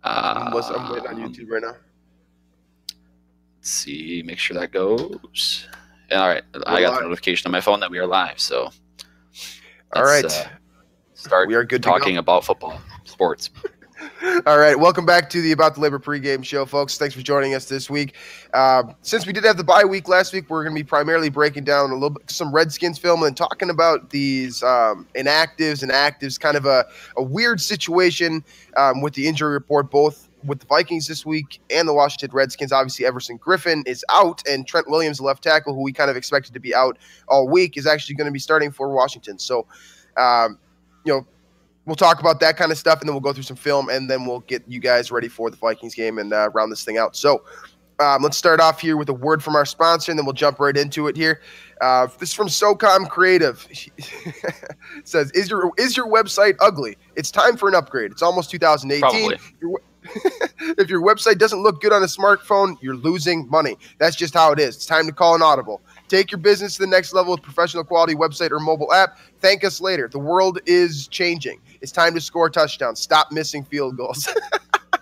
I'm waiting on YouTube right now. Let's see, make sure that goes. All right, I got the notification on my phone that we are live. So, all right, start. We are good talking about football, sports. All right, welcome back to the About the Labor pregame show, folks. Thanks for joining us this week. Since we did have the bye week last week, we're going to be primarily breaking down a little bit some Redskins film and talking about these inactives and actives, kind of a weird situation with the injury report, both with the Vikings this week and the Washington Redskins. Obviously, Everson Griffin is out, and Trent Williams, the left tackle, who we kind of expected to be out all week, is actually going to be starting for Washington. So, we'll talk about that kind of stuff, and then we'll go through some film, and then we'll get you guys ready for the Vikings game and round this thing out. So let's start off here with a word from our sponsor, and then we'll jump right into it here. This is from SOCOM Creative. It says, is your website ugly? It's time for an upgrade. It's almost 2018. Probably. If your website doesn't look good on a smartphone, you're losing money. That's just how it is. It's time to call an audible. Take your business to the next level with professional quality website or mobile app. Thank us later. The world is changing. It's time to score touchdowns. Stop missing field goals.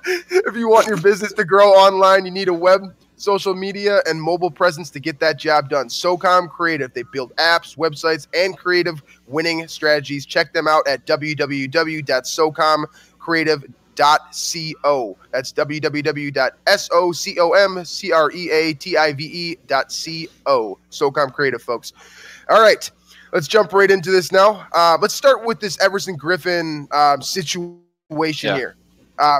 If you want your business to grow online, you need a web, social media, and mobile presence to get that job done. SOCOM Creative. They build apps, websites, and creative winning strategies. Check them out at www.socomcreative.co. That's www.socomcreative.co. SOCOM Creative, folks. All right, let's jump right into this now. Let's start with this Everson Griffin situation here,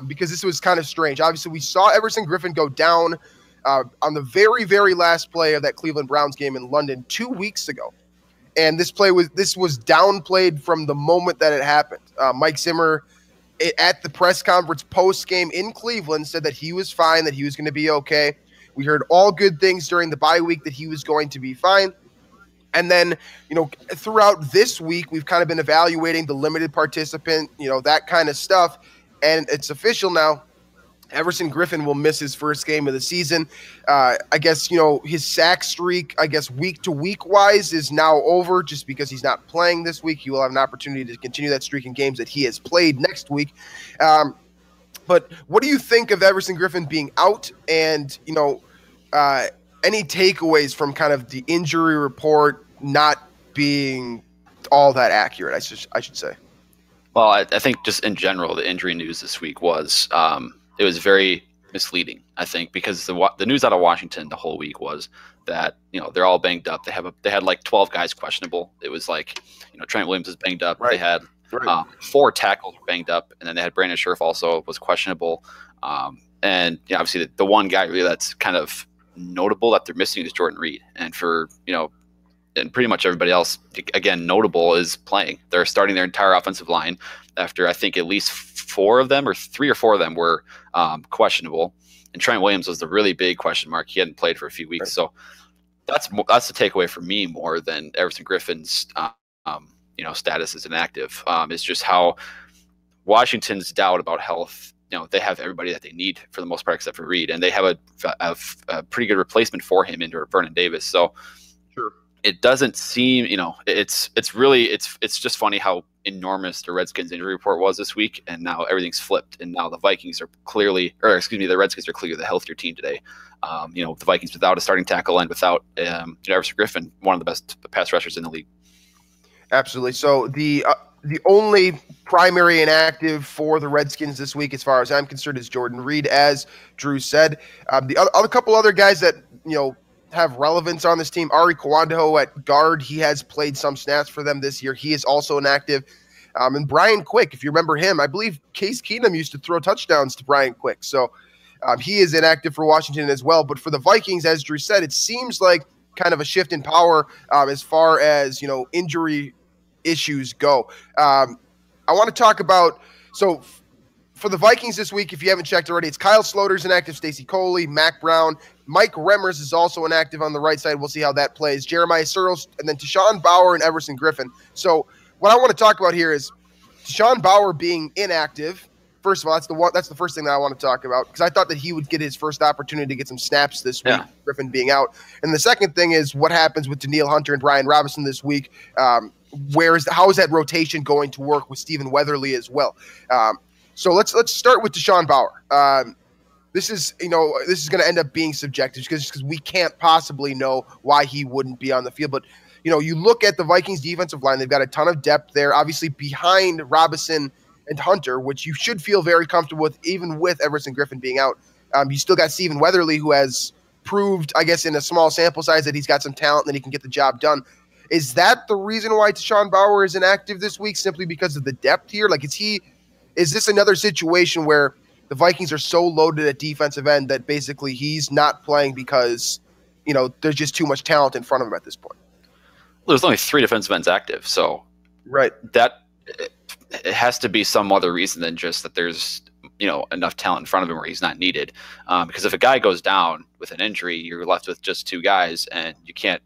because this was kind of strange. Obviously, we saw Everson Griffin go down on the very, very last play of that Cleveland Browns game in London 2 weeks ago. And this was downplayed from the moment that it happened. Mike Zimmer, at the press conference post-game in Cleveland, said that he was fine, that he was going to be okay. We heard all good things during the bye week, that he was going to be fine. And then, throughout this week, we've kind of been evaluating the limited participant, that kind of stuff. And it's official now. Everson Griffin will miss his first game of the season. I guess, his sack streak, week to week wise is now over just because he's not playing this week. He will have an opportunity to continue that streak in games that he has played next week. But what do you think of Everson Griffin being out and, any takeaways from kind of the injury report not being all that accurate, I should say? Well, I think just in general, the injury news this week was it was very misleading, I think, because the news out of Washington the whole week was that, they're all banged up. They had like 12 guys questionable. It was like, Trent Williams is banged up. Right. They had 4 tackles banged up, and then they had Brandon Scherf also was questionable. And obviously the one guy really that's kind of notable that they're missing is Jordan Reed. And for, and pretty much everybody else, again, notable is playing. They're starting their entire offensive line after I think at least 3 or 4 of them were questionable. And Trent Williams was the really big question mark. He hadn't played for a few weeks. Right. So that's the takeaway for me more than Everson Griffin's, status as inactive. It's just how Washington's doubt about health, they have everybody that they need for the most part except for Reed. And they have a pretty good replacement for him in Vernon Davis. So sure. It doesn't seem, it's just funny how enormous the Redskins injury report was this week, and now everything's flipped, and now the Redskins are clearly the healthier team today. The Vikings without a starting tackle and without Everson Griffin, one of the best pass rushers in the league. Absolutely. So the only primary inactive for the Redskins this week, as far as I'm concerned, is Jordan Reed, as Drew said. The couple other guys that have relevance on this team. Ari Kwandaho at guard. He has played some snaps for them this year. He is also inactive. And Brian Quick, if you remember him, I believe Case Keenum used to throw touchdowns to Brian Quick. So he is inactive for Washington as well. But for the Vikings, as Drew said, it seems like kind of a shift in power as far as, injury issues go. I want to talk about, so for the Vikings this week, if you haven't checked already, it's Kyle Sloter's inactive, Stacey Coley, Mac Brown, Mike Remmers is also inactive on the right side. We'll see how that plays. Jeremiah Searles, and then Tashawn Bauer and Everson Griffin. So what I want to talk about here is Tashawn Bauer being inactive. First of all, that's the first thing that I want to talk about, because I thought that he would get his first opportunity to get some snaps this week, Griffin being out. And the second thing is what happens with Danielle Hunter and Brian Robinson this week. How is that rotation going to work with Stephen Weatherly as well? So let's start with Deshaun Bauer. This is going to end up being subjective because we can't possibly know why he wouldn't be on the field. But, you look at the Vikings defensive line, they've got a ton of depth there, obviously behind Robinson and Hunter, which you should feel very comfortable with, even with Everson Griffen being out. You still got Stephen Weatherly, who has proved, I guess, in a small sample size that he's got some talent and that he can get the job done. Is that the reason why Deshaun Bauer is inactive this week, simply because of the depth here? Like, is this another situation where the Vikings are so loaded at defensive end that basically he's not playing because, there's just too much talent in front of him at this point? Well, there's only 3 defensive ends active, so right. That it has to be some other reason than just that there's enough talent in front of him where he's not needed. Because if a guy goes down with an injury, you're left with just 2 guys, and you can't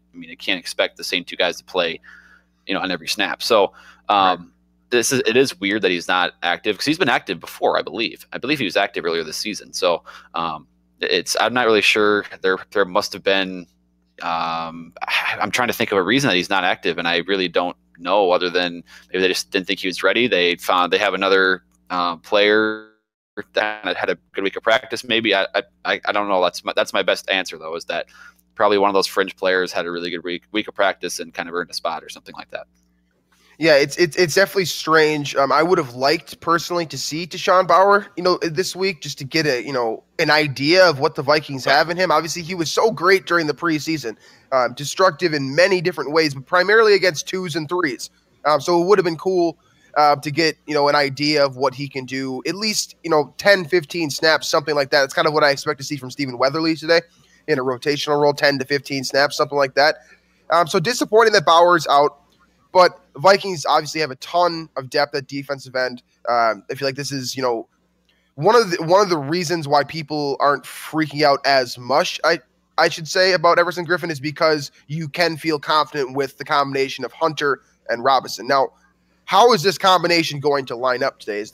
expect the same 2 guys to play, on every snap. So right. It is weird that he's not active, because he's been active before. I believe he was active earlier this season. So I'm not really sure. There must have been. I'm trying to think of a reason that he's not active, and I really don't know, other than maybe they just didn't think he was ready. They have another player that had a good week of practice. Maybe I don't know. That's my best answer, though, is that probably one of those fringe players had a really good week of practice and kind of earned a spot or something like that. Yeah, it's definitely strange. I would have liked personally to see Deshaun Bauer, this week, just to get an idea of what the Vikings have in him. Obviously, he was so great during the preseason, destructive in many different ways, but primarily against 2s and 3s. So it would have been cool to get an idea of what he can do. At least 10, 15 snaps, something like that. That's kind of what I expect to see from Stephen Weatherly today in a rotational role, 10 to 15 snaps, something like that. So disappointing that Bauer's out. But the Vikings obviously have a ton of depth at defensive end. I feel like this is, one of the reasons why people aren't freaking out as much, I should say, about Everson Griffen, is because you can feel confident with the combination of Hunter and Robinson. Now, how is this combination going to line up today?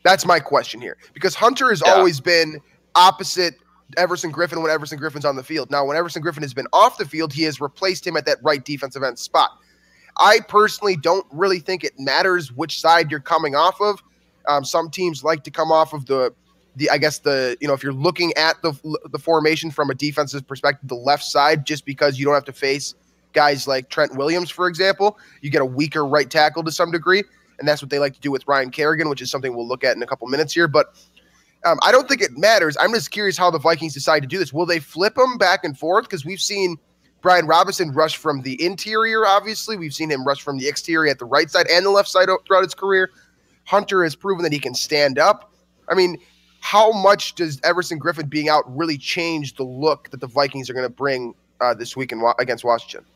That's my question here, because Hunter has always been opposite Everson Griffen when Everson Griffin's on the field. Now, when Everson Griffen has been off the field, he has replaced him at that right defensive end spot. I personally don't really think it matters which side you're coming off of. Some teams like to come off of if you're looking at the formation from a defensive perspective, the left side, just because you don't have to face guys like Trent Williams, for example. You get a weaker right tackle to some degree, and that's what they like to do with Ryan Kerrigan, which is something we'll look at in a couple minutes here. But I don't think it matters. I'm just curious how the Vikings decide to do this. Will they flip them back and forth? Because we've seen Brian Robinson rush from the interior, obviously. We've seen him rush from the exterior at the right side and the left side throughout his career. Hunter has proven that he can stand up. I mean, how much does Everson Griffen being out really change the look that the Vikings are going to bring this week against Washington?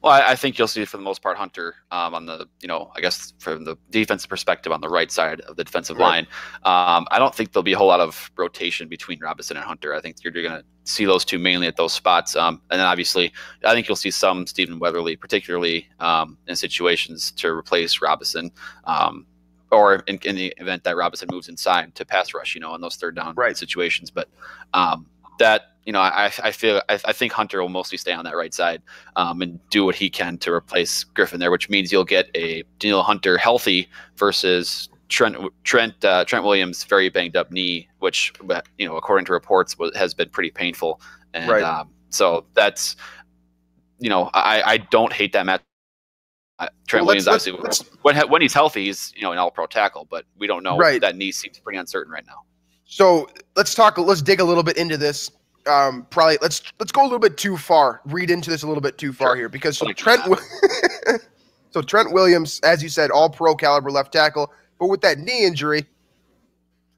Well, I think you'll see, for the most part, Hunter on the, I guess from the defensive perspective on the right side of the defensive line. I don't think there'll be a whole lot of rotation between Robinson and Hunter. I think you're going to see those 2 mainly at those spots. And then obviously, I think you'll see some Stephen Weatherly, particularly in situations to replace Robinson, or in the event that Robinson moves inside to pass rush, in those third down situations. But I think Hunter will mostly stay on that right side and do what he can to replace Griffen there, which means you'll get a Danielle Hunter healthy versus Trent Williams' very banged up knee, which according to reports has been pretty painful. And so that's I don't hate that match. Trent Williams, obviously, when he's healthy, he's an all-pro tackle, but we don't know. That knee seems pretty uncertain right now. So let's dig a little bit into this. Probably let's go a little bit too far. Read into this a little bit too far here, because Trent Williams, as you said, all-pro caliber left tackle, but with that knee injury,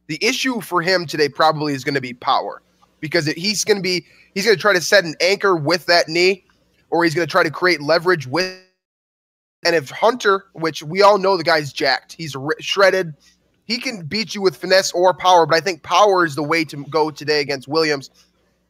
the issue for him today probably is going to be power, because he's going to try to set an anchor with that knee, or he's going to try to create leverage with. And if Hunter, which we all know the guy's jacked, he's shredded, he can beat you with finesse or power, but I think power is the way to go today against Williams,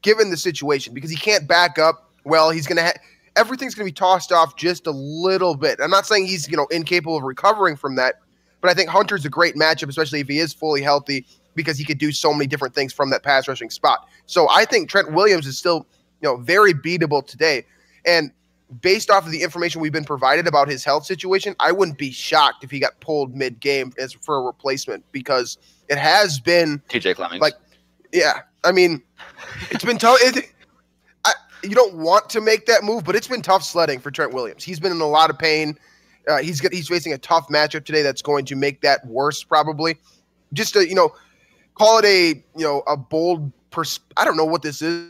given the situation, because he can't back up well. He's going to everything's going to be tossed off just a little bit. I'm not saying he's incapable of recovering from that, but I think Hunter's a great matchup, especially if he is fully healthy, because he could do so many different things from that pass rushing spot. So I think Trent Williams is still very beatable today. And based off of the information we've been provided about his health situation, I wouldn't be shocked if he got pulled mid-game as for a replacement, because it has been TJ Clemmings. Like, yeah, I mean, it's been tough. You don't want to make that move, but it's been tough sledding for Trent Williams. He's been in a lot of pain. He's facing a tough matchup today that's going to make that worse, probably. Just to, call it a bold I don't know what this is.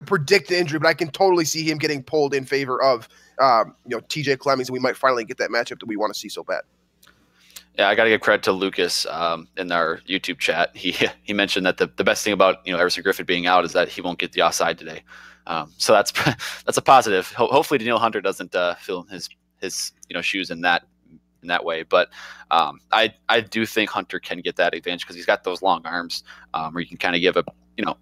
Predict the injury, but I can totally see him getting pulled in favor of TJ Clemmings, and we might finally get that matchup that we want to see so bad. Yeah, I got to give credit to Lucas in our YouTube chat. He mentioned that the best thing about Everson Griffin being out is that he won't get the offside today. So that's a positive. Hopefully Danielle Hunter doesn't fill his shoes in that way. But I do think Hunter can get that advantage because he's got those long arms where you can kind of give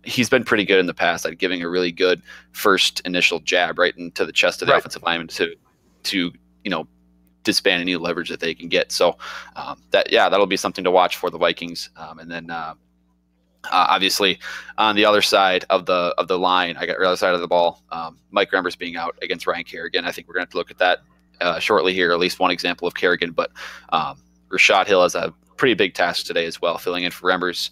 he's been pretty good in the past at giving a really good first initial jab right into the chest of the offensive lineman to disband any leverage that they can get. So that'll be something to watch for the Vikings. And then obviously on the other side of the line, the other side of the ball, Mike Remmers being out against Ryan Kerrigan. I think we're going to have to look at that shortly here, at least one example of Kerrigan, but Rashad Hill has a pretty big task today as well, filling in for Remmers.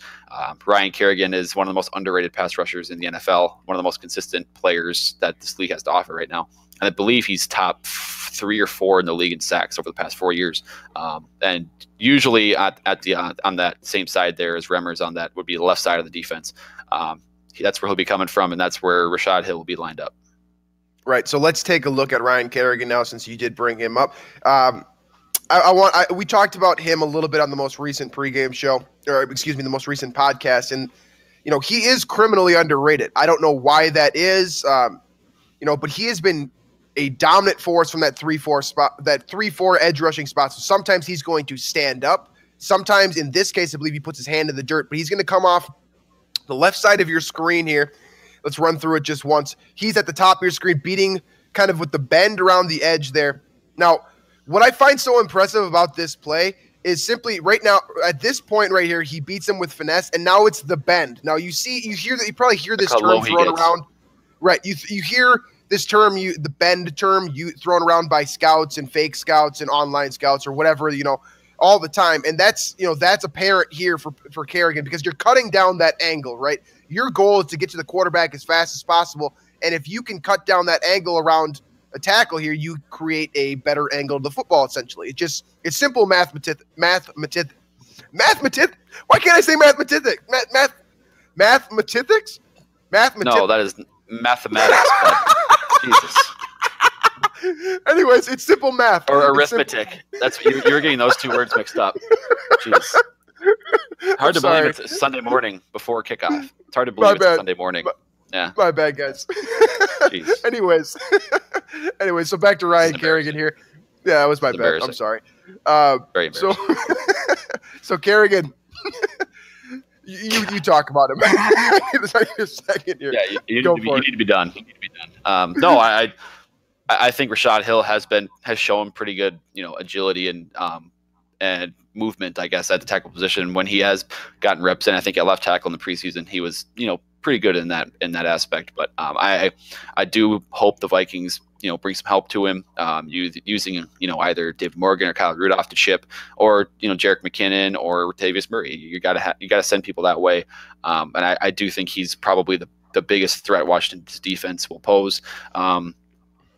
Ryan Kerrigan is one of the most underrated pass rushers in the NFL, one of the most consistent players that this league has to offer right now. And I believe he's top 3 or 4 in the league in sacks over the past 4 years. And usually on that same side there as Remmers on that would be the left side of the defense. That's where he'll be coming from, and that's where Rashad Hill will be lined up. Right. So let's take a look at Ryan Kerrigan now, since you did bring him up. We talked about him a little bit on the most recent pregame show, the most recent podcast, and he is criminally underrated. I don't know why that is, but he has been a dominant force from that 3-4 spot, that 3-4 edge rushing spot. So sometimes he's going to stand up. Sometimes, in this case, I believe he puts his hand in the dirt, but he's going to come off the left side of your screen here. Let's run through it just once. He's at the top of your screen, beating kind of with the bend around the edge there. Now, what I find so impressive about this play is simply right now, at this point right here, he beats him with finesse, and now it's the bend. Now you probably hear this term thrown around. Right. You hear this term, the bend term, thrown around by scouts and fake scouts and online scouts or whatever, all the time. And that's apparent here for Kerrigan, because you're cutting down that angle, right? Your goal is to get to the quarterback as fast as possible. And if you can cut down that angle around a tackle here, you create a better angle to the football, essentially. It's simple mathematics. Why can't I say mathematics? Mathematics? No, that is mathematics. Jesus. Anyways, it's simple math. Or arithmetic. That's you're getting those two words mixed up. Jeez. Hard to believe it's Sunday morning before kickoff. It's hard to believe it's Sunday morning. Yeah. My bad, guys. Anyways, so back to Ryan Kerrigan here. Yeah, that was my bad. I'm sorry. Very embarrassing. So Kerrigan, you talk about him. A second here. Yeah, you need to be done. You need to be done. No, I think Rashad Hill has shown pretty good, agility and movement, I guess, at the tackle position when he has gotten reps in. I think at left tackle in the preseason, he was, pretty good in that aspect. But I do hope the Vikings, bring some help to him, using, either David Morgan or Kyle Rudolph to chip, or, Jerick McKinnon or Tavius Murray. You gotta send people that way. And I do think he's probably the biggest threat Washington's defense will pose.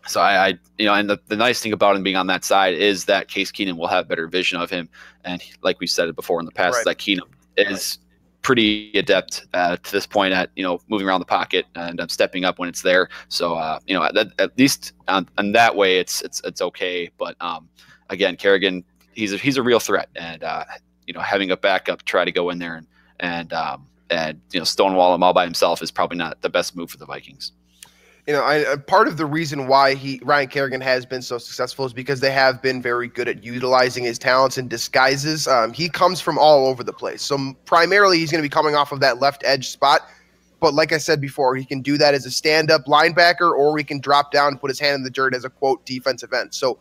So and the nice thing about him being on that side is that Case Keenum will have better vision of him. And like we said it before in the past, that Keenum is pretty adept to this point at, moving around the pocket and stepping up when it's there. So, at least on that way, it's okay. But again, Kerrigan, he's a real threat, and having a backup try to go in there and stonewall him all by himself is probably not the best move for the Vikings. Part of the reason why Ryan Kerrigan has been so successful is because they have been very good at utilizing his talents and disguises. He comes from all over the place. So primarily he's going to be coming off of that left edge spot. But like I said before, he can do that as a stand-up linebacker, or he can drop down and put his hand in the dirt as a, quote, defensive end. So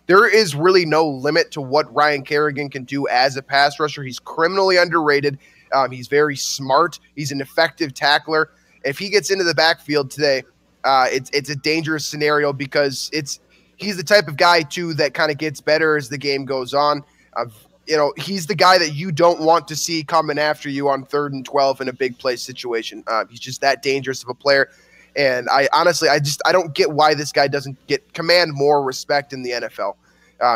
there is really no limit to what Ryan Kerrigan can do as a pass rusher. He's criminally underrated. He's very smart. He's an effective tackler. If he gets into the backfield today, It's a dangerous scenario because he's the type of guy too that kind of gets better as the game goes on. He's the guy that you don't want to see coming after you on 3rd and 12 in a big play situation. He's just that dangerous of a player. And I honestly don't get why this guy doesn't command more respect in the NFL.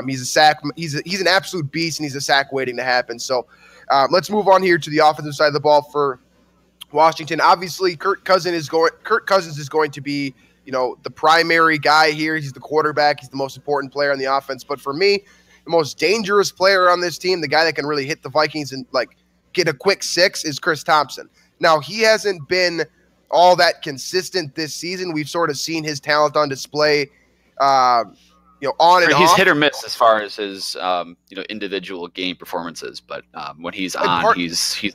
He's a sack. He's an absolute beast, and he's a sack waiting to happen. So let's move on here to the offensive side of the ball for Washington. Obviously, Kirk Cousins is going to be, the primary guy here. He's the quarterback. He's the most important player on the offense. But for me, the most dangerous player on this team, the guy that can really hit the Vikings and get a quick 6, is Chris Thompson. Now, he hasn't been all that consistent this season. We've sort of seen his talent on display, on and off. He's hit or miss as far as his, individual game performances. But when he's on, he's a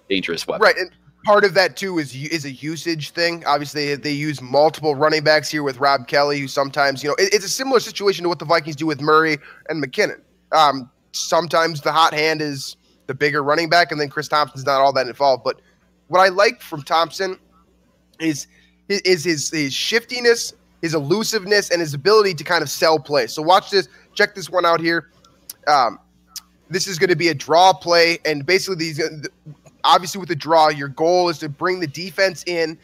dangerous weapon. Right, and part of that too is a usage thing. Obviously, they use multiple running backs here with Rob Kelly, who sometimes, it's a similar situation to what the Vikings do with Murray and McKinnon. Sometimes the hot hand is the bigger running back, and then Chris Thompson's not all that involved. But what I like from Thompson is his shiftiness, his elusiveness, and his ability to kind of sell play. So watch this. Check this one out here. This is going to be a draw play, and basically obviously with the draw, your goal is to bring the defense in,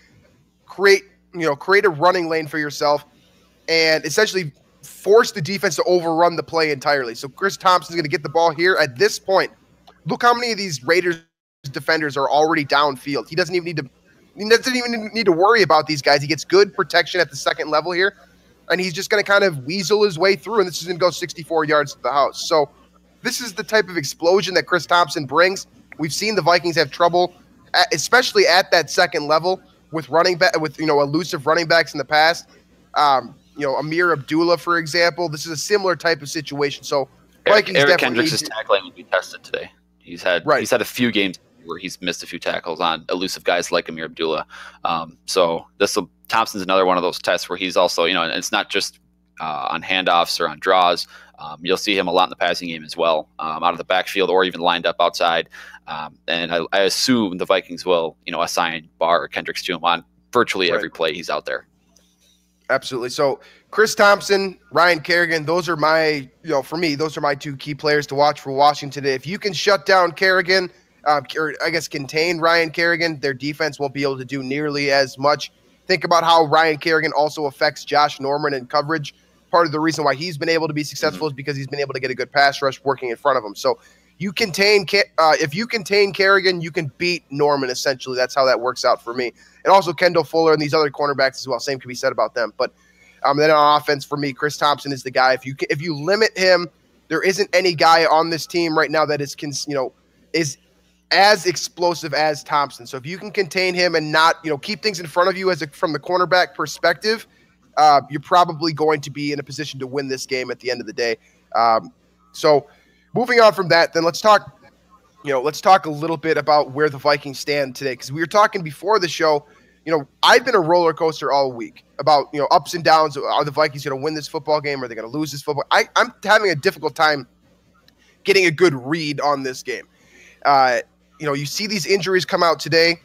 create a running lane for yourself, and essentially force the defense to overrun the play entirely. So Chris Thompson's going to get the ball here at this point. Look how many of these Raiders defenders are already downfield. He doesn't even need to worry about these guys. He gets good protection at the second level here, and he's just going to kind of weasel his way through, and this is going to go 64 yards to the house. So this is the type of explosion that Chris Thompson brings. We've seen the Vikings have trouble, especially at that second level, with elusive running backs in the past. Amir Abdullah, for example. This is a similar type of situation. So Vikings Eric definitely Kendricks' tackling will be tested today. He's had a few games where he's missed a few tackles on elusive guys like Amir Abdullah. Thompson's another one of those tests where he's also, and it's not just on handoffs or on draws. You'll see him a lot in the passing game as well, out of the backfield or even lined up outside. And I assume the Vikings will, assign Barr or Kendricks to him on virtually every play he's out there. Absolutely. So Chris Thompson, Ryan Kerrigan, those are my, for me, those are my two key players to watch for Washington today. If you can shut down Kerrigan, or I guess contain Ryan Kerrigan, their defense won't be able to do nearly as much. Think about how Ryan Kerrigan also affects Josh Norman in coverage. Part of the reason why he's been able to be successful is because he's been able to get a good pass rush working in front of him. So if you contain Kerrigan, you can beat Norman, essentially. That's how that works out for me. And also Kendall Fuller and these other cornerbacks as well. Same can be said about them. But then on offense, for me, Chris Thompson is the guy. If you limit him, there isn't any guy on this team right now that is as explosive as Thompson. So if you can contain him and not keep things in front of you from the cornerback perspective, you're probably going to be in a position to win this game at the end of the day. So moving on from that, then let's talk a little bit about where the Vikings stand today, because we were talking before the show. I've been a roller coaster all week about ups and downs. Are the Vikings going to win this football game? Are they going to lose this football? I'm having a difficult time getting a good read on this game. You see these injuries come out today,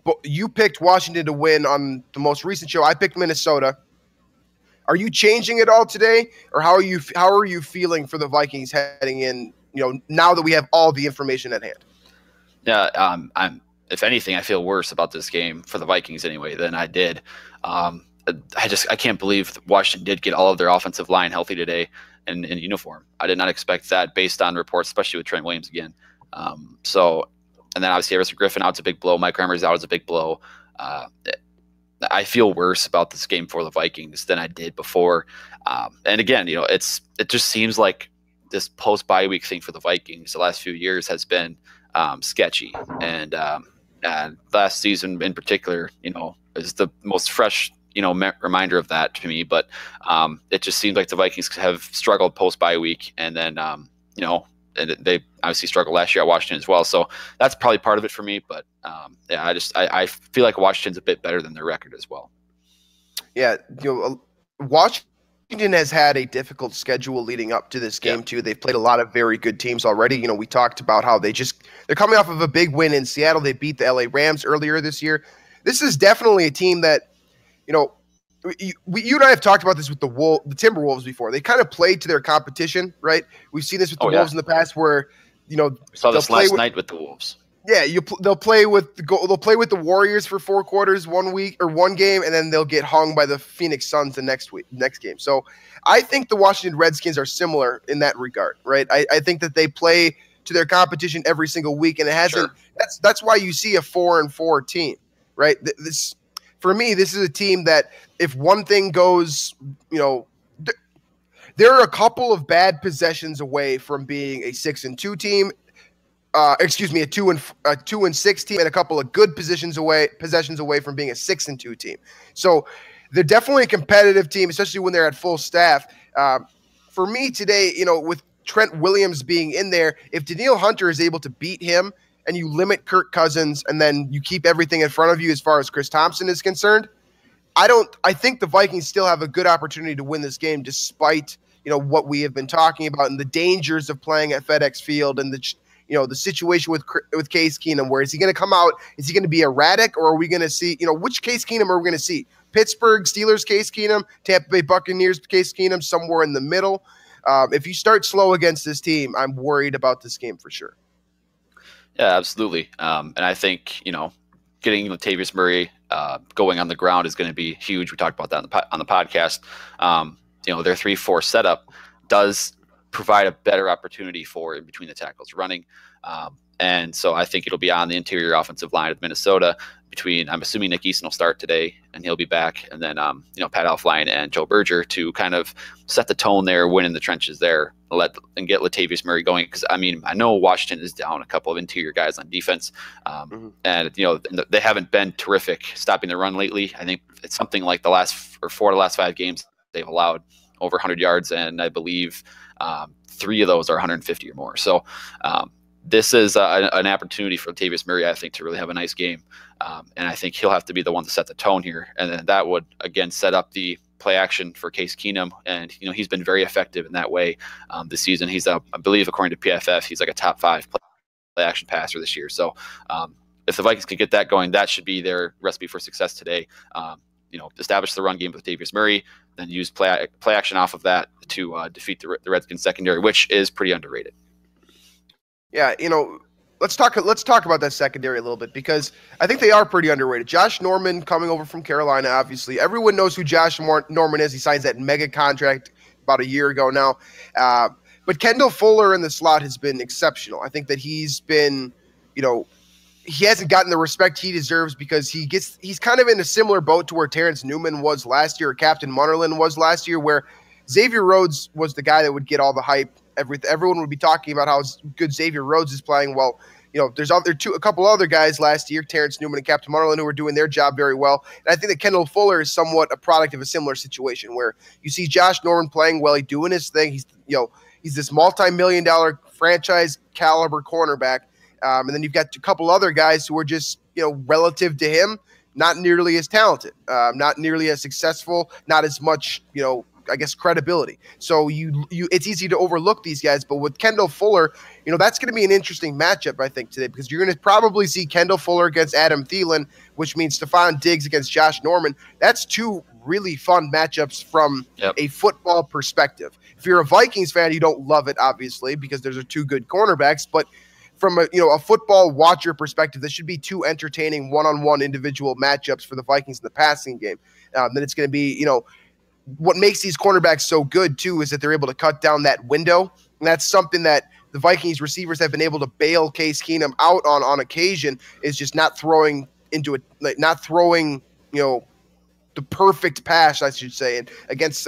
but you picked Washington to win on the most recent show. I picked Minnesota. Are you changing it all today, or how are you feeling for the Vikings heading in? Now that we have all the information at hand. Yeah, if anything, I feel worse about this game for the Vikings anyway than I did. I can't believe Washington did get all of their offensive line healthy today in uniform. I did not expect that based on reports, especially with Trent Williams again. And then obviously Everson Griffin out is a big blow. Mike Reimers out is a big blow. I feel worse about this game for the Vikings than I did before. And again, it just seems like this post-bye week thing for the Vikings the last few years has been sketchy. And last season in particular, is the most fresh, reminder of that to me. But it just seems like the Vikings have struggled post-bye week. And then, and they obviously struggled last year at Washington as well. So that's probably part of it for me. But I feel like Washington's a bit better than their record as well. Yeah, Washington has had a difficult schedule leading up to this game too. They've played a lot of very good teams already. We talked about how they're coming off of a big win in Seattle. They beat the LA Rams earlier this year. This is definitely a team that, you and I have talked about this with the Timberwolves before. They kind of play to their competition, right? We've seen this with the Wolves in the past, where we saw this last night with the Wolves. Yeah, they'll play with the Warriors for 4 quarters one game, and then they'll get hung by the Phoenix Suns the next game. So I think the Washington Redskins are similar in that regard, right? I think that they play to their competition every single week, and it hasn't. Sure. That's why you see a 4-4 team, right? For me, this is a team that if one thing goes, there are a couple of bad possessions away from being a 6-2 team. A 2-6 team, and a couple of good possessions away from being a 6-2 team. So they're definitely a competitive team, especially when they're at full staff. For me today, with Trent Williams being in there, if Danielle Hunter is able to beat him and you limit Kirk Cousins and then you keep everything in front of you as far as Chris Thompson is concerned, I think the Vikings still have a good opportunity to win this game despite, what we have been talking about and the dangers of playing at FedEx Field and the situation with Case Keenum, where is he going to come out? Is he going to be erratic, or are we going to see, which Case Keenum are we going to see? Pittsburgh Steelers Case Keenum, Tampa Bay Buccaneers Case Keenum, somewhere in the middle. If you start slow against this team, I'm worried about this game for sure. Yeah, absolutely. And I think, getting Latavius Murray going on the ground is going to be huge. We talked about that on the podcast. Their 3-4 setup does provide a better opportunity for in between the tackles running. And so I think it'll be on the interior offensive line of Minnesota I'm assuming Nick Eason will start today and he'll be back. And then, Pat Elflein and Joe Berger to kind of set the tone there, win in the trenches there, and get Latavius Murray going. Cause I know Washington is down a couple of interior guys on defense. And they haven't been terrific stopping the run lately. I think it's something like the last 4 of the last 5 games they've allowed over 100 yards. And I believe 3 of those are 150 or more. So this is an opportunity for Latavius Murray, I think, to really have a nice game. And I think he'll have to be the one to set the tone here. And then that would, again, set up the play action for Case Keenum. And, he's been very effective in that way this season. He's, I believe, according to PFF, he's like a top 5 play action passer this year. So if the Vikings can get that going, that should be their recipe for success today. Establish the run game with Latavius Murray, then use play action off of that to defeat the Redskins secondary, which is pretty underrated. Yeah, let's talk about that secondary a little bit, because I think they are pretty underrated. Josh Norman coming over from Carolina, obviously. Everyone knows who Josh Norman is. He signs that mega contract about a year ago now. But Kendall Fuller in the slot has been exceptional. I think that he's been, he hasn't gotten the respect he deserves because he's kind of in a similar boat to where Terrence Newman was last year, or Captain Munnerlyn was last year, where Xavier Rhodes was the guy that would get all the hype. Everyone would be talking about how good Xavier Rhodes is playing. Well, there's a couple other guys last year, Terrence Newman and Captain Munnerlyn, who are doing their job very well. And I think that Kendall Fuller is somewhat a product of a similar situation, where you see Josh Norman playing well, he's doing his thing. He's this multi-million-dollar franchise caliber cornerback. And then you've got a couple other guys who are just, relative to him, not nearly as talented, not nearly as successful, not as much, credibility. So it's easy to overlook these guys. But with Kendall Fuller, that's going to be an interesting matchup, I think, today, because you're going to probably see Kendall Fuller against Adam Thielen, which means Stephon Diggs against Josh Norman. That's 2 really fun matchups from a football perspective. If you're a Vikings fan, you don't love it, obviously, because those are 2 good cornerbacks, but from a football watcher perspective, this should be 2 entertaining one-on-one individual matchups for the Vikings in the passing game. Then it's going to be, what makes these cornerbacks so good too is that they're able to cut down that window, and that's something that the Vikings receivers have been able to bail Case Keenum out on occasion, is just not throwing into it, not throwing the perfect pass, I should say. And against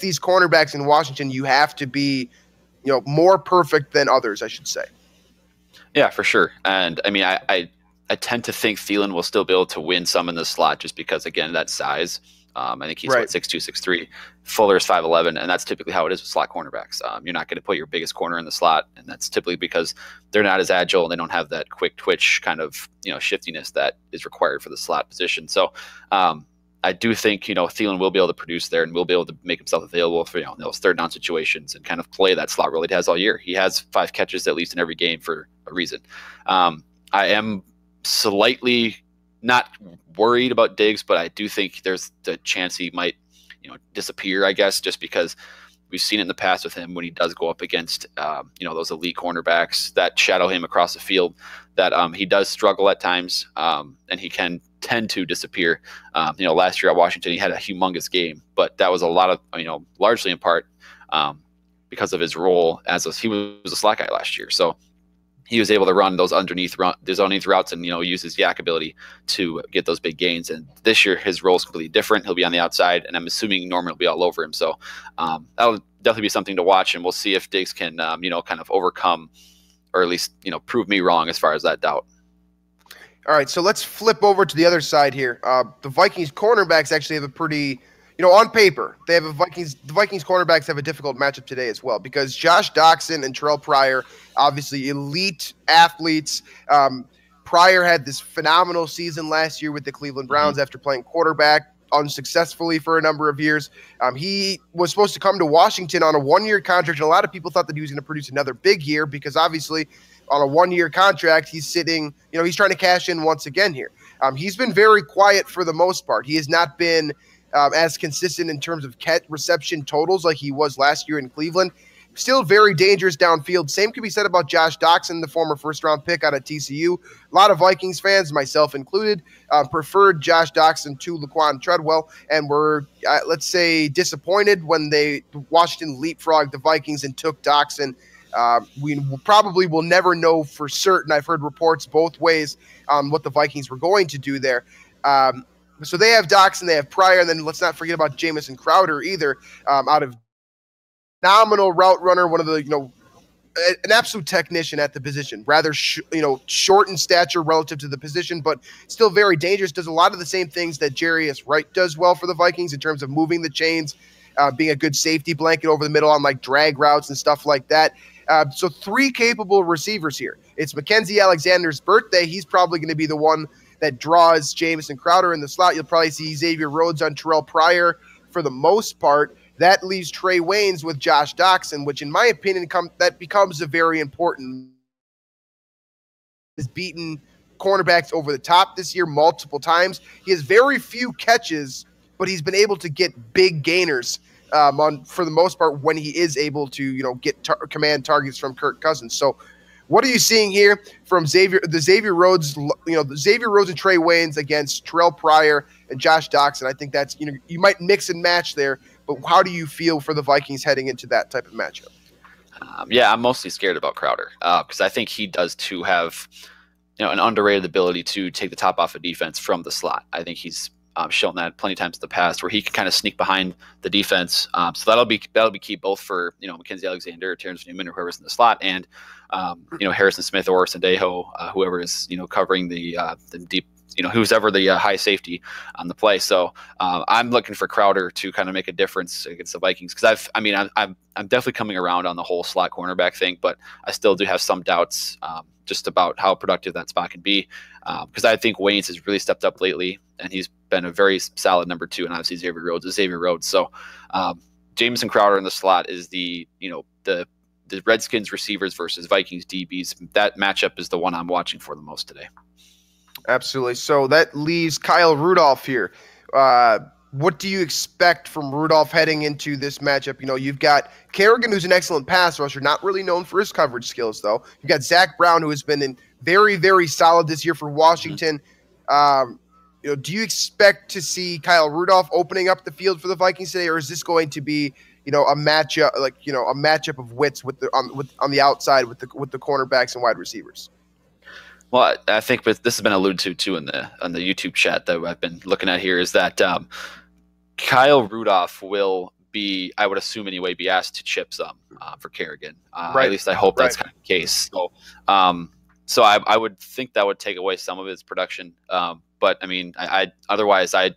these cornerbacks in Washington, you have to be more perfect than others, I should say. Yeah, for sure. And I tend to think Thielen will still be able to win some in the slot just because, again, that size. I think he's 6'2", 6'3". Fuller is 5'11", and that's typically how it is with slot cornerbacks. You're not going to put your biggest corner in the slot, and that's typically because they're not as agile and they don't have that quick twitch kind of shiftiness that is required for the slot position. So I do think Thielen will be able to produce there and will be able to make himself available for those 3rd down situations and kind of play that slot role he has all year. He has 5 catches at least in every game for a reason. I am slightly not worried about Diggs, but I do think there's the chance he might, disappear, I guess, just because we've seen it in the past with him when he does go up against, those elite cornerbacks that shadow him across the field, that he does struggle at times, and he can tend to disappear. Last year at Washington, he had a humongous game, but that was a lot of, largely in part because of his role he was a slot guy last year. So he was able to run those underneath routes and, use his yak ability to get those big gains. And this year, his role is completely different. He'll be on the outside, and I'm assuming Norman will be all over him. So that'll definitely be something to watch, and we'll see if Diggs can, kind of overcome, or at least, prove me wrong as far as that doubt. All right, so let's flip over to the other side here. The Vikings cornerbacks actually have a pretty, on paper, the Vikings cornerbacks have a difficult matchup today as well, because Josh Doctson and Terrell Pryor, obviously elite athletes. Pryor had this phenomenal season last year with the Cleveland Browns after playing quarterback unsuccessfully for a number of years. He was supposed to come to Washington on a one-year contract, and a lot of people thought that he was going to produce another big year, because obviously on a one-year contract, he's sitting, he's trying to cash in once again here. He's been very quiet for the most part. He has not been as consistent in terms of catch reception totals like he was last year in Cleveland. Still very dangerous downfield. Same can be said about Josh Doctson, the former first-round pick out of TCU. A lot of Vikings fans, myself included, preferred Josh Doctson to Laquan Treadwell, and were, let's say, disappointed when Washington leapfrogged the Vikings and took Doctson. We probably will never know for certain. I've heard reports both ways on what the Vikings were going to do there. So they have Doctson, they have Pryor, and then let's not forget about Jamison Crowder either, out of phenomenal route runner, one of the, an absolute technician at the position, rather, short in stature relative to the position, but still very dangerous, does a lot of the same things that Jarius Wright does well for the Vikings in terms of moving the chains, being a good safety blanket over the middle on like drag routes and stuff like that. So three capable receivers here. It's Mackenzie Alexander's birthday. He's probably going to be the one that draws Jamison Crowder in the slot. You'll probably see Xavier Rhodes on Terrell Pryor for the most part. That leaves Trey Waynes with Josh Doctson, which in my opinion that becomes a very important. Has beaten cornerbacks over the top this year multiple times. He has very few catches, but he's been able to get big gainers for the most part when he is able to get command targets from Kirk Cousins. So what are you seeing here from Xavier Rhodes, Xavier Rhodes and Trey Waynes against Terrell Pryor and Josh Doctson? I think that's, you might mix and match there, but how do you feel for the Vikings heading into that type of matchup? I'm mostly scared about Crowder because I think he does too have, an underrated ability to take the top off of defense from the slot. I think he's shown that plenty of times in the past where he can kind of sneak behind the defense. So that'll be key both for, Mackenzie Alexander, Terrence Newman, or whoever's in the slot, and, Harrison Smith or Sendejo, whoever is, covering the deep, who's ever the high safety on the play. So I'm looking for Crowder to kind of make a difference against the Vikings, because I'm definitely coming around on the whole slot cornerback thing, but I still do have some doubts just about how productive that spot can be, because I think Waynes has really stepped up lately, and he's been a very solid number two, and obviously Xavier Rhodes. So Jamison Crowder in the slot is the Redskins receivers versus Vikings DBs. That matchup is the one I'm watching for the most today. Absolutely. So that leaves Kyle Rudolph here. What do you expect from Rudolph heading into this matchup? You've got Kerrigan, who's an excellent pass rusher, not really known for his coverage skills, though. You've got Zach Brown, who has been very, very solid this year for Washington. Do you expect to see Kyle Rudolph opening up the field for the Vikings today, or is this going to be, a matchup of wits on the outside with the cornerbacks and wide receivers? Well, I think this has been alluded to too on the YouTube chat that I've been looking at here, is that Kyle Rudolph will be, I would assume anyway, be asked to chip some for Kerrigan. Right. At least I hope that's kind of the case. So I would think that would take away some of his production. But I otherwise I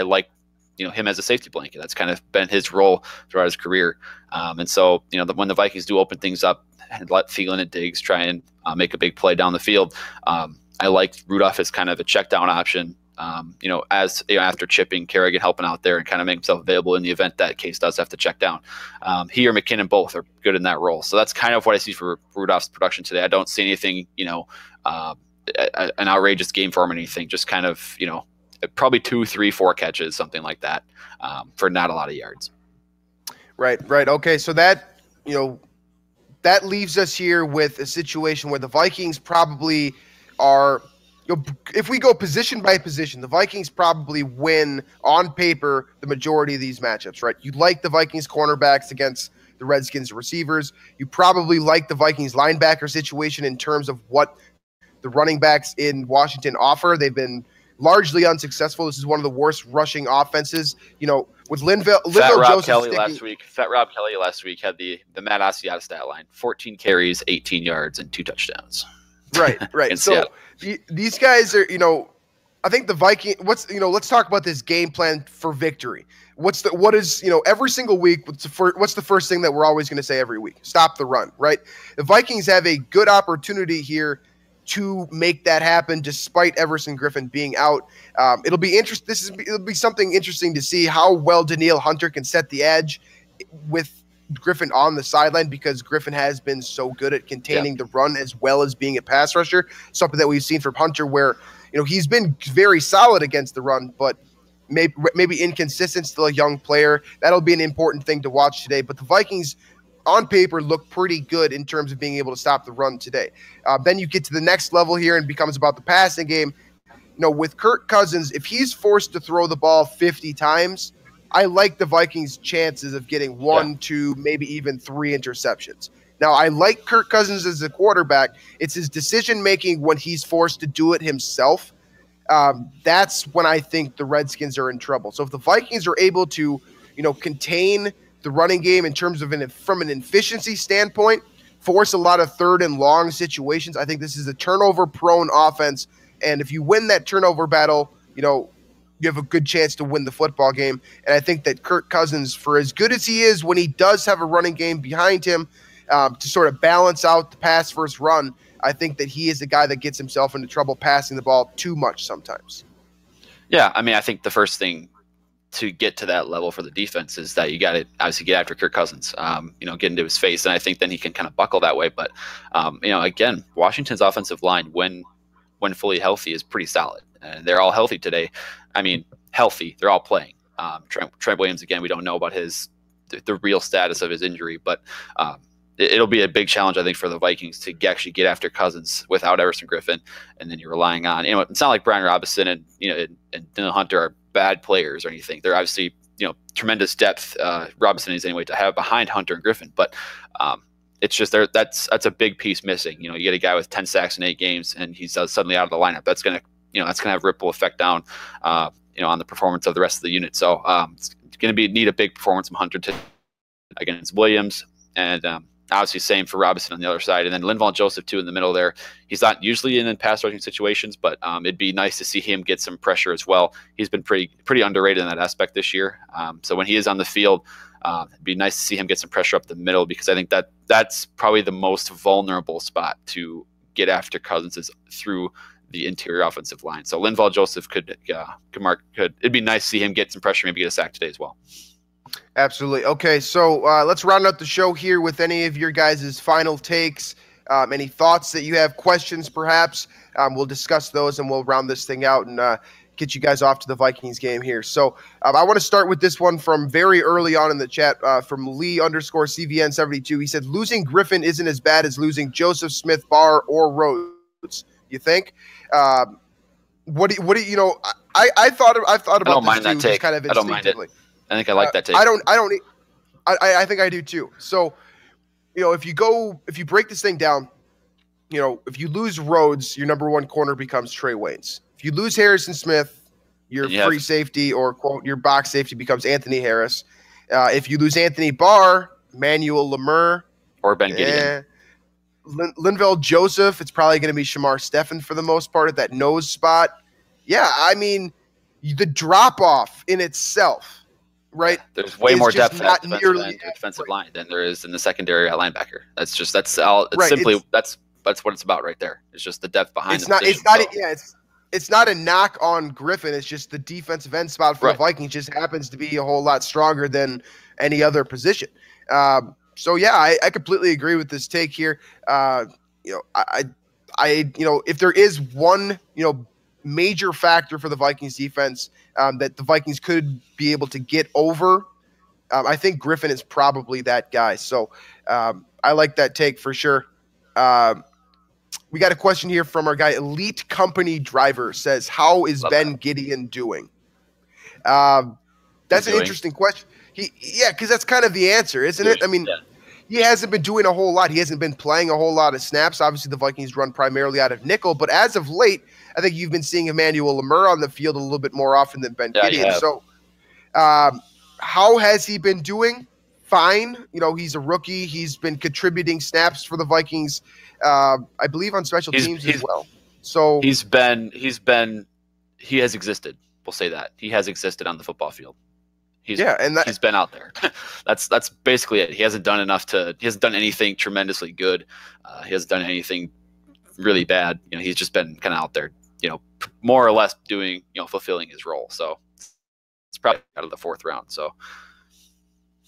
like him as a safety blanket. That's kind of been his role throughout his career. And so when the Vikings do open things up and let Thielen and Diggs try and make a big play down the field, I like Rudolph as kind of a check down option. After chipping, Kerrigan helping out there and kind of make himself available in the event that Case does have to check down. He or McKinnon both are good in that role. So that's kind of what I see for Rudolph's production today. I don't see anything, an outrageous game for him or anything. Just kind of, probably 2, 3, 4 catches, something like that, for not a lot of yards. Right. Okay, so that that leaves us here with a situation where the Vikings probably are. If we go position by position, the Vikings probably win on paper the majority of these matchups, right? You like the Vikings cornerbacks against the Redskins receivers. You probably like the Vikings linebacker situation in terms of what the running backs in Washington offer. They've been largely unsuccessful. This is one of the worst rushing offenses. With Linville Joseph Fat Rob Kelly last week had the Matt Asiata stat line: 14 carries, 18 yards, and 2 touchdowns. Right. So these guys are, I think the Viking. Let's talk about this game plan for victory. Every single week, what's the first thing that we're always going to say every week? Stop the run, right? The Vikings have a good opportunity here to make that happen, despite Everson Griffin being out. It'll be interesting. It'll be something interesting to see how well Danielle Hunter can set the edge with Griffin on the sideline, because Griffin has been so good at containing the run as well as being a pass rusher. Something that we've seen from Hunter, where he's been very solid against the run, but maybe inconsistent. Still a young player. That'll be an important thing to watch today. But the Vikings, on paper, look pretty good in terms of being able to stop the run today. Then you get to the next level here and it becomes about the passing game. With Kirk Cousins, if he's forced to throw the ball 50 times, I like the Vikings' chances of getting 1, 2, maybe even 3 interceptions. Now, I like Kirk Cousins as a quarterback. It's his decision-making when he's forced to do it himself. That's when I think the Redskins are in trouble. So if the Vikings are able to, contain the running game in terms of from an efficiency standpoint, force a lot of 3rd and long situations, I think this is a turnover-prone offense. And if you win that turnover battle, you have a good chance to win the football game. And I think that Kirk Cousins, for as good as he is when he does have a running game behind him to sort of balance out the pass first run, I think that he is a guy that gets himself into trouble passing the ball too much sometimes. Yeah, I think the first thing to get to that level for the defense is that you got to obviously get after Kirk Cousins, get into his face. And I think then he can kind of buckle that way. But, again, Washington's offensive line, when fully healthy, is pretty solid. And they're all healthy today. Healthy. They're all playing. Trent Williams, again, we don't know about the real status of his injury, but it'll be a big challenge, I think, for the Vikings to actually get after Cousins without Everson Griffin. And then you're relying on, it's not like Brian Robinson and Danielle Hunter are bad players or anything. They're obviously, tremendous depth. Robinson is anyway to have behind Hunter and Griffin, but it's just that's a big piece missing. You get a guy with 10 sacks in 8 games and he's suddenly out of the lineup. That's going to have ripple effect down, on the performance of the rest of the unit. So it's going to need a big performance from Hunter against Williams, and obviously same for Robinson on the other side, and then Linval Joseph too in the middle there. He's not usually in pass rushing situations, but it'd be nice to see him get some pressure as well. He's been pretty underrated in that aspect this year. So when he is on the field, it'd be nice to see him get some pressure up the middle, because I think that's probably the most vulnerable spot to get after Cousins is through the interior offensive line. So Linval Joseph could it'd be nice to see him get some pressure, maybe get a sack today as well. Absolutely. Okay, so let's round out the show here with any of your guys' final takes, any thoughts that you have, questions perhaps. We'll discuss those and we'll round this thing out and get you guys off to the Vikings game here. So I want to start with this one from very early on in the chat from Lee_CVN72. He said, losing Griffin isn't as bad as losing Joseph, Smith, Barr, or Rhodes. You think? What do you I thought about this too, just kind of instinctively. I don't mind it. I think I like that take. I think I do too. So, if you break this thing down, if you lose Rhodes, your number one corner becomes Trey Waynes. If you lose Harrison Smith, your free safety or quote your box safety becomes Anthony Harris. If you lose Anthony Barr, Manuel Lemur or Ben Gideon. Linval Joseph, it's probably going to be Shamar Stephen for the most part at that nose spot. Yeah, the drop-off in itself, right? There's way more depth at the defensive line than there is in the secondary at linebacker. That's what it's about right there. It's just the depth behind it's not a knock on Griffin. It's just the defensive end spot for the Vikings just happens to be a whole lot stronger than any other position. So yeah, I completely agree with this take here. I if there is one, major factor for the Vikings defense that the Vikings could be able to get over, I think Griffin is probably that guy. So I like that take for sure. We got a question here from our guy, Elite Company Driver, says, how is Ben Gideon doing? That's an interesting question. Because that's kind of the answer, isn't it? I mean, he hasn't been doing a whole lot. He hasn't been playing a whole lot of snaps. Obviously, the Vikings run primarily out of nickel, but as of late, I think you've been seeing Emmanuel Lemur on the field a little bit more often than Ben Gideon. So, how has he been doing? Fine. He's a rookie. He's been contributing snaps for the Vikings, I believe, on special teams as well. So he has existed. We'll say that he has existed on the football field. He's been out there. That's basically it. He hasn't done anything tremendously good. He hasn't done anything really bad. He's just been kind of out there, more or less doing, fulfilling his role. So it's probably out of the fourth round. So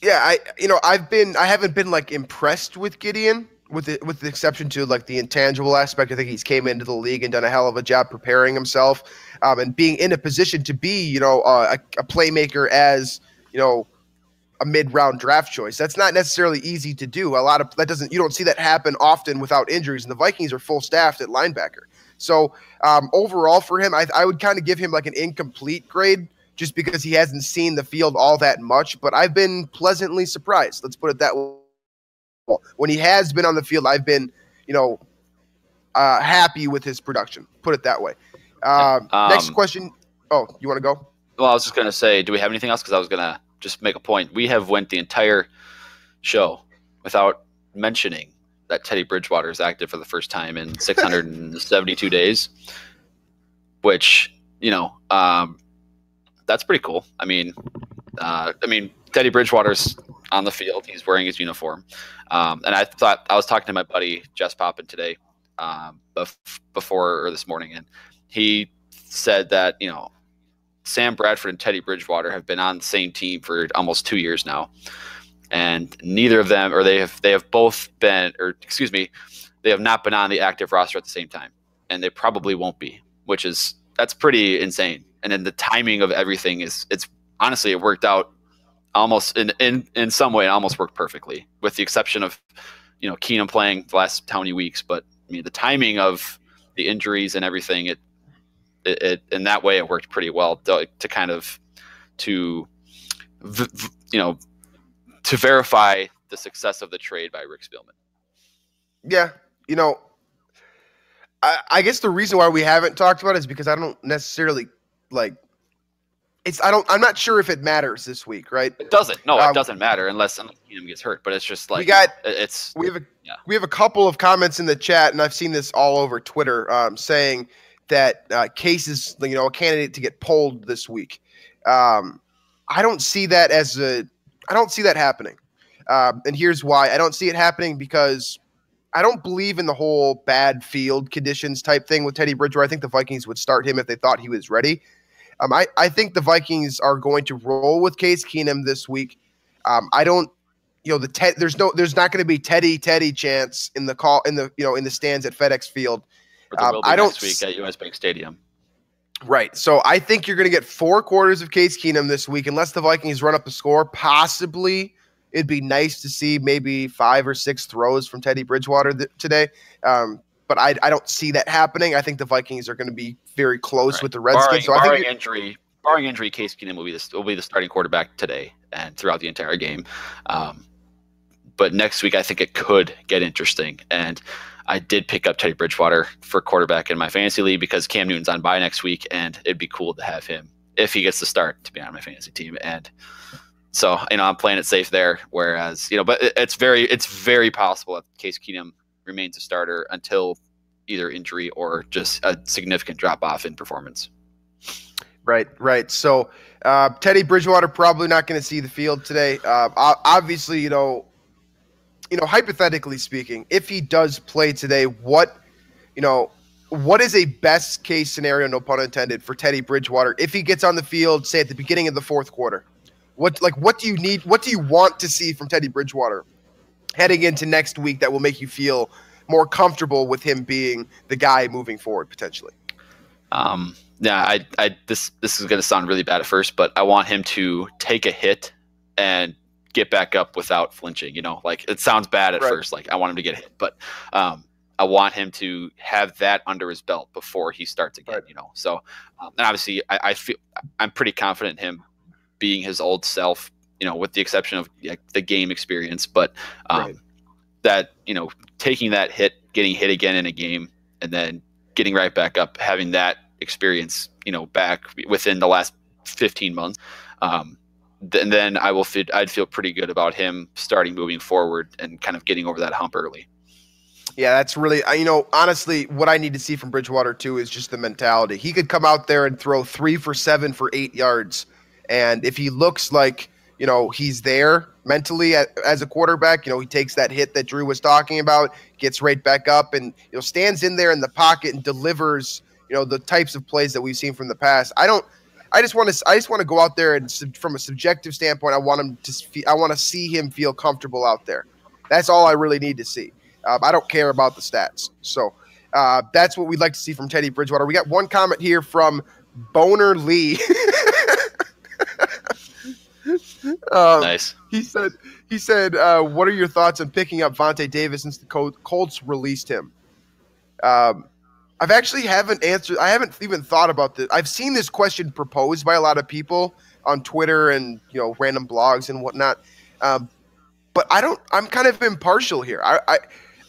yeah, I haven't been like impressed with Gideon, with the exception to like the intangible aspect. I think he's came into the league and done a hell of a job preparing himself, and being in a position to be, a playmaker as, a mid-round draft choice. That's not necessarily easy to do. You don't see that happen often without injuries, and the Vikings are full staffed at linebacker. So overall for him, I would kind of give him like an incomplete grade, just because he hasn't seen the field all that much, but I've been pleasantly surprised. Let's put it that way. When he has been on the field, I've been, happy with his production. Put it that way. Next question. Oh, you want to go? Well, I was just going to say, do we have anything else? Because I was going to just make a point. We have went the entire show without mentioning that Teddy Bridgewater is active for the first time in 672 days, which, that's pretty cool. I mean, Teddy Bridgewater's on the field. He's wearing his uniform. And I was talking to my buddy Jess Poppin today, before or this morning, and he said that, Sam Bradford and Teddy Bridgewater have been on the same team for almost 2 years now. And neither of them, or they have both been, they have not been on the active roster at the same time. And they probably won't be, that's pretty insane. And then the timing of everything it's honestly, it worked out almost in some way. It almost worked perfectly, with the exception of, Keenum playing the last how many weeks. But the timing of the injuries and everything, it in that way, it worked pretty well to kind of, to verify the success of the trade by Rick Spielman. Yeah. I guess the reason why we haven't talked about it is because I don't necessarily I'm not sure if it matters this week, right? It doesn't. No, it doesn't matter unless Keenum gets hurt. But it's just like we have a couple of comments in the chat, and I've seen this all over Twitter, saying that Case is a candidate to get pulled this week. I don't see that happening, and here's why. I don't see it happening because I don't believe in the whole bad field conditions type thing with Teddy Bridgewater. I think the Vikings would start him if they thought he was ready. I think the Vikings are going to roll with Case Keenum this week. I don't, there's not going to be Teddy chance in the stands at FedEx Field. Next week at US Bank Stadium. Right. So I think you're going to get 4 quarters of Case Keenum this week, unless the Vikings run up a score. Possibly, it'd be nice to see maybe 5 or 6 throws from Teddy Bridgewater today. But I don't see that happening. I think the Vikings are going to be very close with the Redskins. Barring injury, Case Keenum will be the starting quarterback today and throughout the entire game. But next week, I think it could get interesting. And I did pick up Teddy Bridgewater for quarterback in my fantasy league because Cam Newton's on bye next week, and it'd be cool to have him if he gets to start to be on my fantasy team. And so, I'm playing it safe there. Whereas, but it's very possible that Case Keenum remains a starter until either injury or just a significant drop off in performance. Right. So Teddy Bridgewater probably not going to see the field today. Obviously, hypothetically speaking, if he does play today, what is a best case scenario, no pun intended, for Teddy Bridgewater if he gets on the field, say at the beginning of the fourth quarter? What do you need? What do you want to see from Teddy Bridgewater heading into next week that will make you feel more comfortable with him being the guy moving forward potentially. Yeah, this is going to sound really bad at first, but I want him to take a hit and get back up without flinching. Like it sounds bad at first. Like I want him to get hit, but I want him to have that under his belt before he starts again. So and obviously I feel I'm pretty confident in him being his old self. With the exception of the game experience, but that taking that hit, getting hit again in a game, and then getting right back up, having that experience, back within the last 15 months, then I'd feel pretty good about him starting moving forward and kind of getting over that hump early. Yeah, that's really, honestly, what I need to see from Bridgewater too is just the mentality. He could come out there and throw 3 for 7 for 8 yards, and if he looks like he's there mentally as a quarterback, he takes that hit that Drew was talking about, gets right back up, and stands in there in the pocket and delivers the types of plays that we've seen from the past. I just want to go out there and from a subjective standpoint, I want to see him feel comfortable out there. That's all I really need to see. I don't care about the stats. So that's what we'd like to see from Teddy Bridgewater. We got one comment here from Boner Lee. Nice. He said, what are your thoughts on picking up Vontae Davis since the Colts released him? I've actually haven't even thought about this. I've seen this question proposed by a lot of people on Twitter and random blogs and whatnot. But I'm kind of impartial here.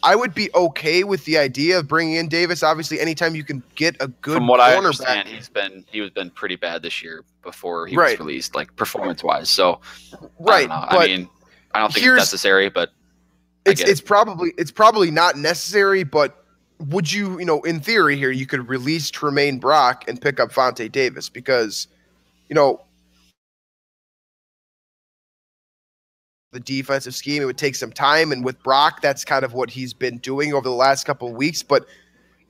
I would be okay with the idea of bringing in Davis. Obviously, anytime you can get a good From what cornerback. I understand, he's been pretty bad this year before he was released, like performance-wise. So, I don't know. I mean, I don't think it's necessary, but it's probably not necessary. But would you, in theory here, you could release Tremaine Brock and pick up Vontae Davis because, the defensive scheme, it would take some time. And with Brock, that's kind of what he's been doing over the last couple of weeks. But,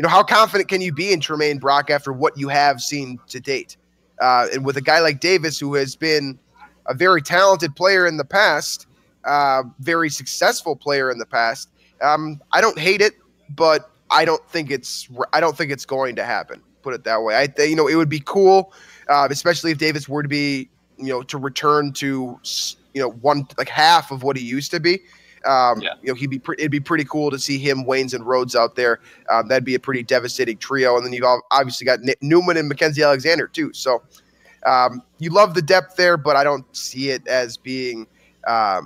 how confident can you be in Tremaine Brock after what you have seen to date? And with a guy like Davis, who has been a very talented player in the past, very successful player in the past, I don't hate it, but I don't think it's going to happen. Put it that way. It would be cool, especially if Davis were to be, to return to, half of what he used to be. It'd be pretty cool to see him, Waynes, and Rhodes out there. That'd be a pretty devastating trio. And then you've obviously got Newman and Mackenzie Alexander too. So you love the depth there, but I don't see it as being, I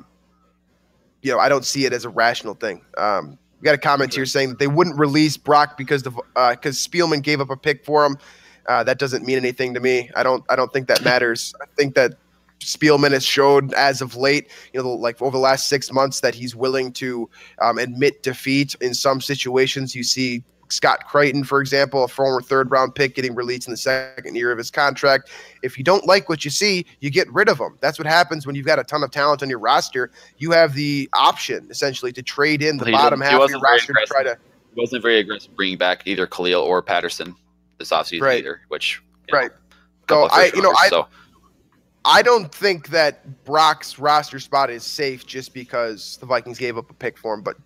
don't see it as a rational thing. We got a comment here saying that they wouldn't release Brock because Spielman gave up a pick for him. That doesn't mean anything to me. I don't think that matters. I think that Spielman has showed as of late, like over the last 6 months, that he's willing to admit defeat in some situations. You see Scott Creighton, for example, a former third-round pick, getting released in the second year of his contract. If you don't like what you see, you get rid of him. That's what happens when you've got a ton of talent on your roster. You have the option, essentially, to trade in the bottom half of your roster to try to – He wasn't very aggressive bringing back either Khalil or Patterson this offseason either, which I don't think that Brock's roster spot is safe just because the Vikings gave up a pick for him. But,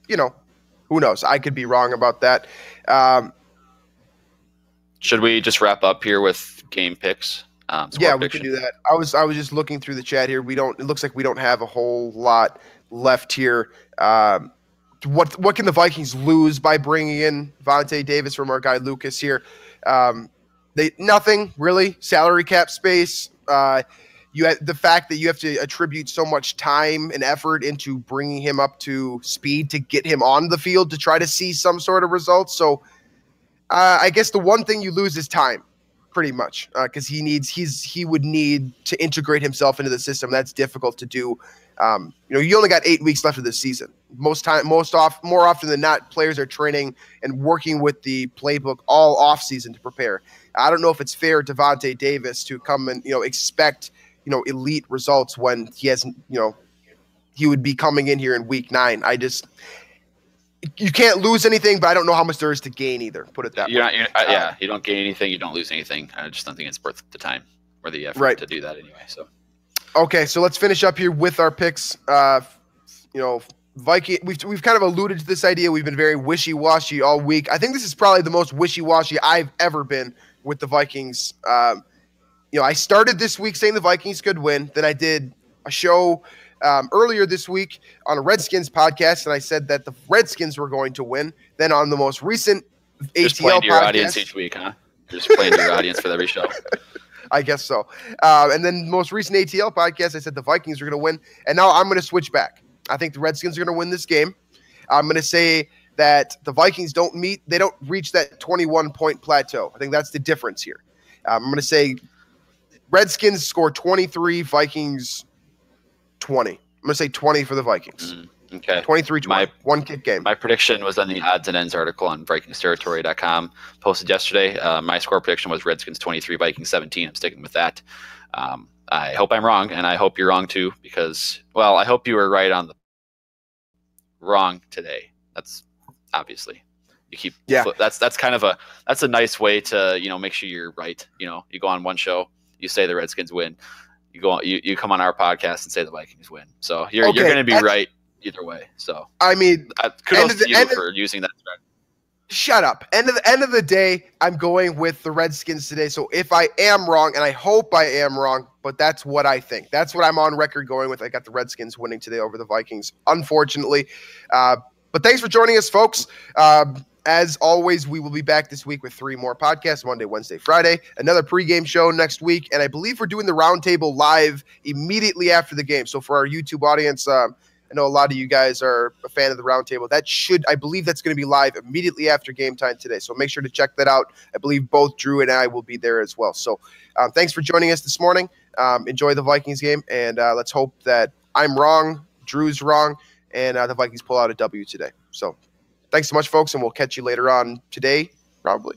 who knows? I could be wrong about that. Should we just wrap up here with game picks? Yeah, we can do that. I was just looking through the chat here. It looks like we don't have a whole lot left here. What can the Vikings lose by bringing in Vontae Davis from our guy Lucas here? Nothing really. Salary cap space. You have the fact that you have to attribute so much time and effort into bringing him up to speed to get him on the field to try to see some sort of results. So I guess the one thing you lose is time, pretty much, because he would need to integrate himself into the system. That's difficult to do. You only got 8 weeks left of this season. More often than not, players are training and working with the playbook all off season to prepare. I don't know if it's fair to Vontae Davis to come and expect elite results when he hasn't. He would be coming in here in week 9. You can't lose anything, but I don't know how much there is to gain either. Put it that way. You don't gain anything. You don't lose anything. I just don't think it's worth the time or the effort to do that anyway. So. Okay, so let's finish up here with our picks. Viking, we've kind of alluded to this idea. We've been very wishy-washy all week. I think this is probably the most wishy-washy I've ever been with the Vikings. I started this week saying the Vikings could win. Then I did a show earlier this week on a Redskins podcast, and I said that the Redskins were going to win. Then on the most recent just ATL playing to your podcast, audience each week, huh? Just playing to your audience for every show. I guess so. And then most recent ATL podcast, I said the Vikings are going to win, and now I'm going to switch back. I think the Redskins are going to win this game. I'm going to say that the Vikings don't reach that 21-point plateau. I think that's the difference here. I'm going to say Redskins score 23, Vikings 20. I'm going to say 20 for the Vikings. Okay. 23-20, one kick game. My prediction was on the odds and ends article on VikingsTerritory.com posted yesterday. My score prediction was Redskins 23, Vikings 17. I'm sticking with that. I hope I'm wrong, and I hope you're wrong too, because, well, I hope you were right on the wrong today. That's obviously you keep. Yeah. That's kind of that's a nice way to make sure you're right. You go on one show, you say the Redskins win. You go on, you come on our podcast and say the Vikings win. So you're going to be right either way. So I mean, kudos to you for using that strategy. Shut up. End of the day, I'm going with the Redskins today. So if I am wrong, and I hope I am wrong, but that's what I think. That's what I'm on record going with. I got the Redskins winning today over the Vikings, unfortunately. But thanks for joining us, folks. As always, we will be back this week with 3 more podcasts, Monday, Wednesday, Friday, another pregame show next week. And I believe we're doing the roundtable live immediately after the game. So for our YouTube audience, I know a lot of you guys are a fan of the roundtable. I believe that's going to be live immediately after game time today. So make sure to check that out. I believe both Drew and I will be there as well. So thanks for joining us this morning. Enjoy the Vikings game, and let's hope that I'm wrong, Drew's wrong, and the Vikings pull out a W today. So thanks so much, folks, and we'll catch you later on today, probably.